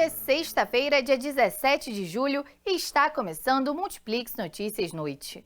Hoje é sexta-feira, dia 17 de julho, e está começando o Multiplix Notícias Noite.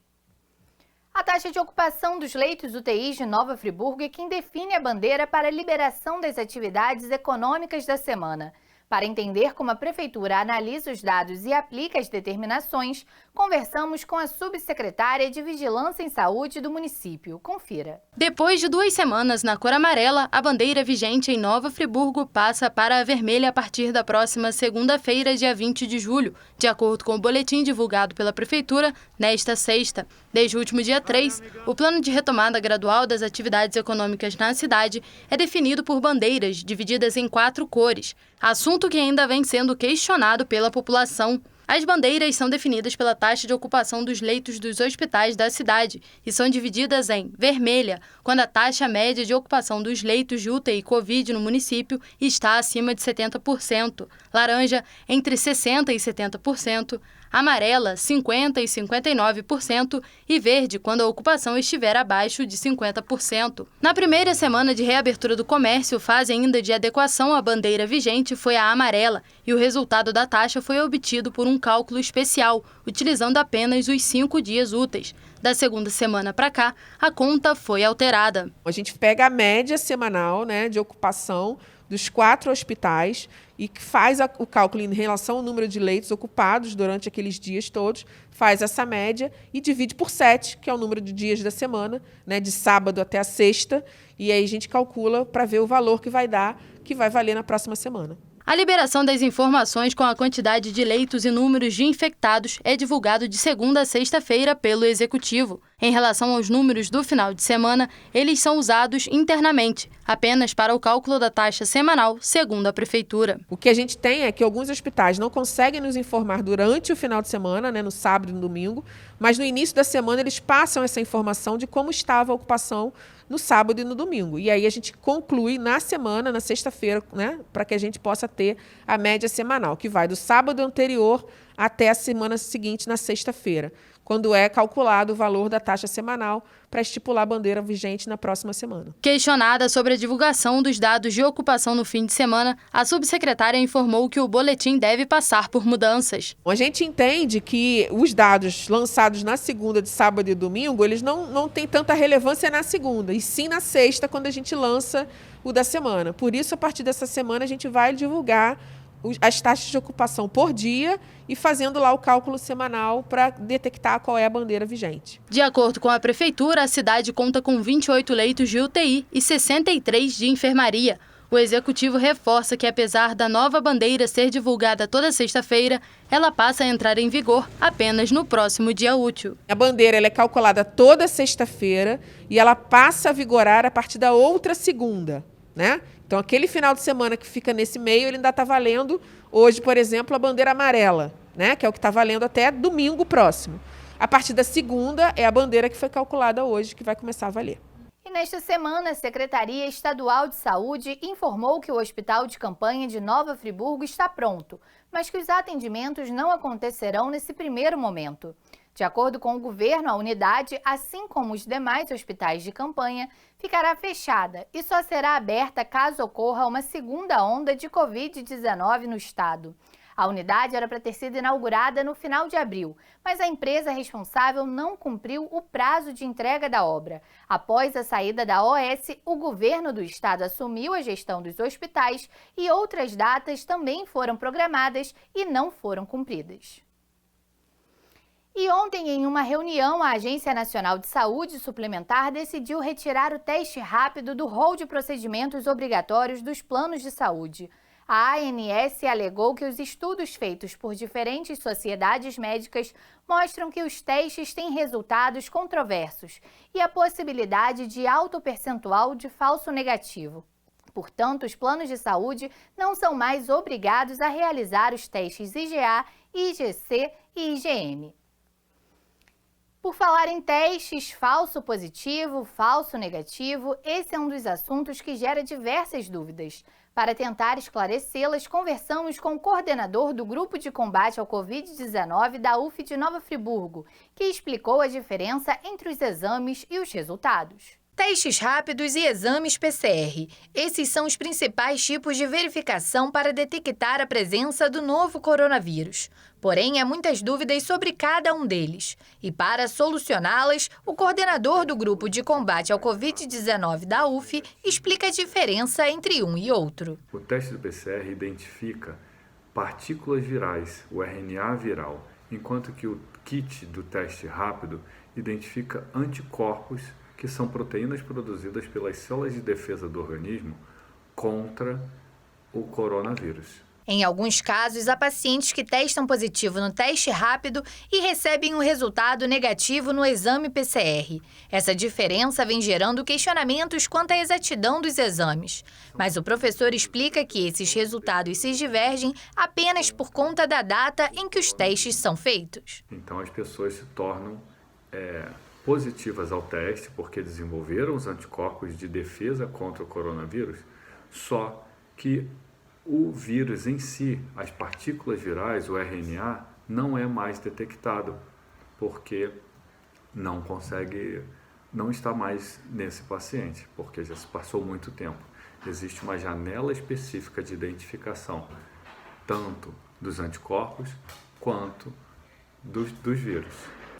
A taxa de ocupação dos leitos UTIs de Nova Friburgo é quem define a bandeira para a liberação das atividades econômicas da semana. Para entender como a Prefeitura analisa os dados e aplica as determinações, conversamos com a subsecretária de Vigilância em Saúde do município. Confira. Depois de 2 semanas na cor amarela, a bandeira vigente em Nova Friburgo passa para a vermelha a partir da próxima segunda-feira, dia 20 de julho, de acordo com o boletim divulgado pela Prefeitura nesta sexta. Desde o último dia 3, o plano de retomada gradual das atividades econômicas na cidade é definido por bandeiras divididas em 4 cores, assunto que ainda vem sendo questionado pela população. As bandeiras são definidas pela taxa de ocupação dos leitos dos hospitais da cidade e são divididas em vermelha, quando a taxa média de ocupação dos leitos de UTI Covid no município está acima de 70%, laranja, entre 60% e 70%, amarela, 50% e 59% e verde, quando a ocupação estiver abaixo de 50%. Na primeira semana de reabertura do comércio, fase ainda de adequação à bandeira vigente foi a amarela e o resultado da taxa foi obtido por um cálculo especial, utilizando apenas os 5 dias úteis. Da segunda semana para cá, a conta foi alterada. A gente pega a média semanal, de ocupação dos 4 hospitais e faz o cálculo em relação ao número de leitos ocupados durante aqueles dias todos, faz essa média e divide por 7, que é o número de dias da semana, de sábado até a sexta, e aí a gente calcula para ver o valor que vai dar, que vai valer na próxima semana. A liberação das informações com a quantidade de leitos e números de infectados é divulgado de segunda a sexta-feira pelo Executivo. Em relação aos números do final de semana, eles são usados internamente, apenas para o cálculo da taxa semanal, segundo a Prefeitura. O que a gente tem é que alguns hospitais não conseguem nos informar durante o final de semana, no sábado e no domingo, mas no início da semana eles passam essa informação de como estava a ocupação no sábado e no domingo. E aí a gente conclui na semana, na sexta-feira, para que a gente possa ter a média semanal, que vai do sábado anterior até a semana seguinte, na sexta-feira, quando é calculado o valor da taxa semanal para estipular a bandeira vigente na próxima semana. Questionada sobre a divulgação dos dados de ocupação no fim de semana, a subsecretária informou que o boletim deve passar por mudanças. A gente entende que os dados lançados na segunda, de sábado e domingo, eles não têm tanta relevância na segunda, e sim na sexta, quando a gente lança o da semana. Por isso, a partir dessa semana, a gente vai divulgar as taxas de ocupação por dia e fazendo lá o cálculo semanal para detectar qual é a bandeira vigente. De acordo com a Prefeitura, a cidade conta com 28 leitos de UTI e 63 de enfermaria. O Executivo reforça que, apesar da nova bandeira ser divulgada toda sexta-feira, ela passa a entrar em vigor apenas no próximo dia útil. A bandeira é calculada toda sexta-feira e ela passa a vigorar a partir da outra segunda, Então, aquele final de semana que fica nesse meio, ele ainda está valendo, hoje, por exemplo, a bandeira amarela, que é o que está valendo até domingo próximo. A partir da segunda, é a bandeira que foi calculada hoje, que vai começar a valer. E nesta semana, a Secretaria Estadual de Saúde informou que o Hospital de Campanha de Nova Friburgo está pronto, mas que os atendimentos não acontecerão nesse primeiro momento. De acordo com o governo, a unidade, assim como os demais hospitais de campanha, ficará fechada e só será aberta caso ocorra uma segunda onda de Covid-19 no estado. A unidade era para ter sido inaugurada no final de abril, mas a empresa responsável não cumpriu o prazo de entrega da obra. Após a saída da OS, o governo do estado assumiu a gestão dos hospitais e outras datas também foram programadas e não foram cumpridas. E ontem, em uma reunião, a Agência Nacional de Saúde Suplementar decidiu retirar o teste rápido do rol de procedimentos obrigatórios dos planos de saúde. A ANS alegou que os estudos feitos por diferentes sociedades médicas mostram que os testes têm resultados controversos e a possibilidade de alto percentual de falso negativo. Portanto, os planos de saúde não são mais obrigados a realizar os testes IgA, IgC e IgM. Por falar em testes falso positivo, falso negativo, esse é um dos assuntos que gera diversas dúvidas. Para tentar esclarecê-las, conversamos com o coordenador do Grupo de Combate ao Covid-19 da UF de Nova Friburgo, que explicou a diferença entre os exames e os resultados. Testes rápidos e exames PCR. Esses são os principais tipos de verificação para detectar a presença do novo coronavírus. Porém, há muitas dúvidas sobre cada um deles. E para solucioná-las, o coordenador do Grupo de Combate ao Covid-19 da UF explica a diferença entre um e outro. O teste do PCR identifica partículas virais, o RNA viral, enquanto que o kit do teste rápido identifica anticorpos, que são proteínas produzidas pelas células de defesa do organismo contra o coronavírus. Em alguns casos, há pacientes que testam positivo no teste rápido e recebem um resultado negativo no exame PCR. Essa diferença vem gerando questionamentos quanto à exatidão dos exames. Mas o professor explica que esses resultados se divergem apenas por conta da data em que os testes são feitos. Então, as pessoas se tornam positivas ao teste porque desenvolveram os anticorpos de defesa contra o coronavírus, só que o vírus em si, as partículas virais, o RNA, não é mais detectado, porque não está mais nesse paciente, porque já se passou muito tempo. Existe uma janela específica de identificação, tanto dos anticorpos quanto dos vírus.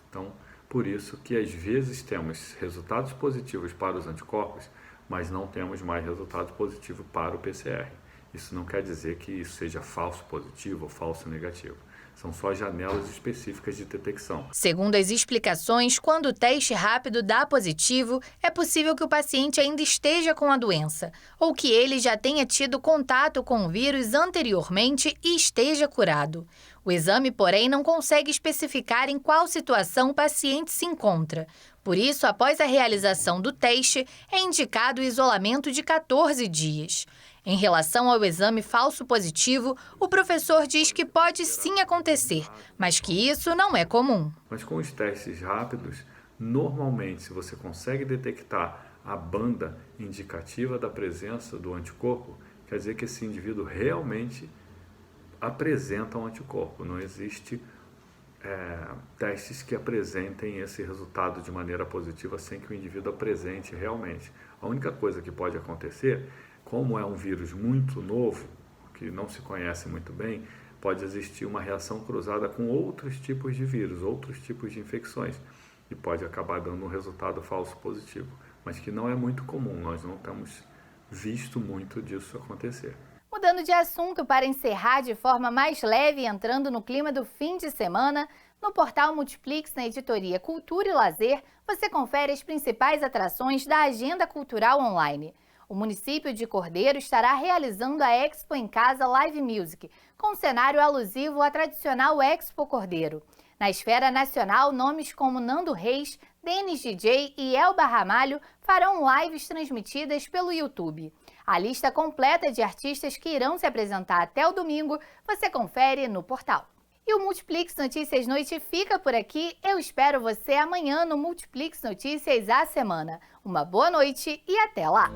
Então, por isso que às vezes temos resultados positivos para os anticorpos, mas não temos mais resultados positivos para o PCR. Isso não quer dizer que isso seja falso positivo ou falso negativo. São só janelas específicas de detecção. Segundo as explicações, quando o teste rápido dá positivo, é possível que o paciente ainda esteja com a doença, ou que ele já tenha tido contato com o vírus anteriormente e esteja curado. O exame, porém, não consegue especificar em qual situação o paciente se encontra. Por isso, após a realização do teste, é indicado o isolamento de 14 dias. Em relação ao exame falso positivo, o professor diz que pode sim acontecer, mas que isso não é comum. Mas com os testes rápidos, normalmente, se você consegue detectar a banda indicativa da presença do anticorpo, quer dizer que esse indivíduo realmente apresenta um anticorpo. Não existe testes que apresentem esse resultado de maneira positiva sem que o indivíduo apresente realmente. A única coisa que pode acontecer, como é um vírus muito novo, que não se conhece muito bem, pode existir uma reação cruzada com outros tipos de vírus, outros tipos de infecções, e pode acabar dando um resultado falso positivo, mas que não é muito comum, nós não temos visto muito disso acontecer. Mudando de assunto para encerrar de forma mais leve e entrando no clima do fim de semana, no portal Multiplix, na editoria Cultura e Lazer, você confere as principais atrações da agenda cultural online. O município de Cordeiro estará realizando a Expo em Casa Live Music, com cenário alusivo à tradicional Expo Cordeiro. Na esfera nacional, nomes como Nando Reis, Denis DJ e Elba Ramalho farão lives transmitidas pelo YouTube. A lista completa de artistas que irão se apresentar até o domingo você confere no portal. E o Multiplix Notícias Noite fica por aqui. Eu espero você amanhã no Multiplix Notícias à Semana. Uma boa noite e até lá!